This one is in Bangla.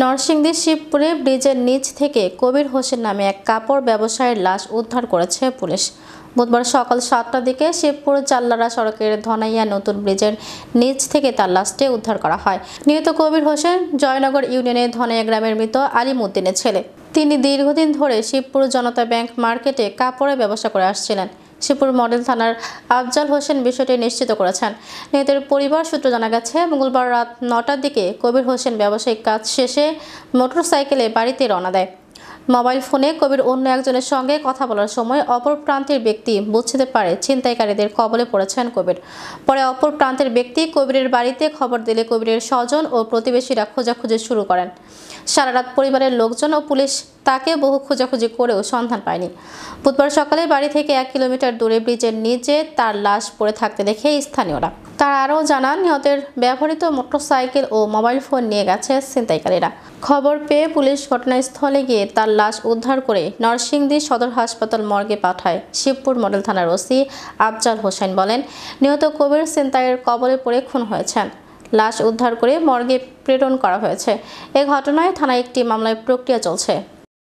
নরসিংদীর শিবপুরে ব্রিজের নিচ থেকে কবির হোসেন নামে এক কাপড় ব্যবসায়ীর লাশ উদ্ধার করেছে পুলিশ। বুধবার সকাল 7টার দিকে শিবপুর চাল্লারা সড়কের ধনাইয়া নতুন ব্রিজের নিচ থেকে তার লাশটি উদ্ধার করা হয়। নিহত কবির হোসেন জয়নগর ইউনিয়নের ধনাইয়া গ্রামের মৃত আলিম উদ্দিনের ছেলে। তিনি দীর্ঘদিন ধরে শিবপুর জনতা ব্যাংক মার্কেটে কাপড়ের ব্যবসা করে আসছিলেন। শিবপুর মডেল থানার আফজাল হোসেন বিষয়টি নিশ্চিত করেছেন। নিহতের পরিবার সূত্র জানা গেছে, মঙ্গলবার রাত 9টার দিকে কবির হোসেন ব্যবসায়িক কাজ শেষে মোটরসাইকেলে বাড়িতে রওনা দেয়। মোবাইল ফোনে কবির অন্য একজনের সঙ্গে কথা বলার সময় অপর প্রান্তের ব্যক্তি বুঝতে পারে ছিনতাইকারীদের কবলে পড়েছেন কবির। পরে অপর প্রান্তের ব্যক্তি কবিরের বাড়িতে খবর দিলে কবিরের স্বজন ও প্রতিবেশীরা খোঁজাখুঁজি শুরু করেন। সারা রাত পরিবারের লোকজন ও পুলিশ তাকে বহু খোঁজাখুঁজি করেও সন্ধান পায়নি। বুধবার সকালে বাড়ি থেকে 1 কিলোমিটার দূরে ব্রিজের নিচে তার লাশ পড়ে থাকতে দেখে স্থানীয়রা। তারা আরও জানান, নিহতের ব্যবহৃত মোটরসাইকেল ও মোবাইল ফোন নিয়ে গেছে ছিনতাইকারীরা। খবর পেয়ে পুলিশ ঘটনাস্থলে গিয়ে তার লাশ উদ্ধার করে নরসিংদী সদর হাসপাতাল মর্গে পাঠায়। শিবপুর মডেল থানার ওসি আফজাল হোসেন বলেন, নিহত কবির ছিনতাইয়ের কবলে পড়ে খুন হয়েছেন। লাশ উদ্ধার করে মর্গে প্রেরণ করা হয়েছে। এ ঘটনায় থানায় একটি মামলার প্রক্রিয়া চলছে।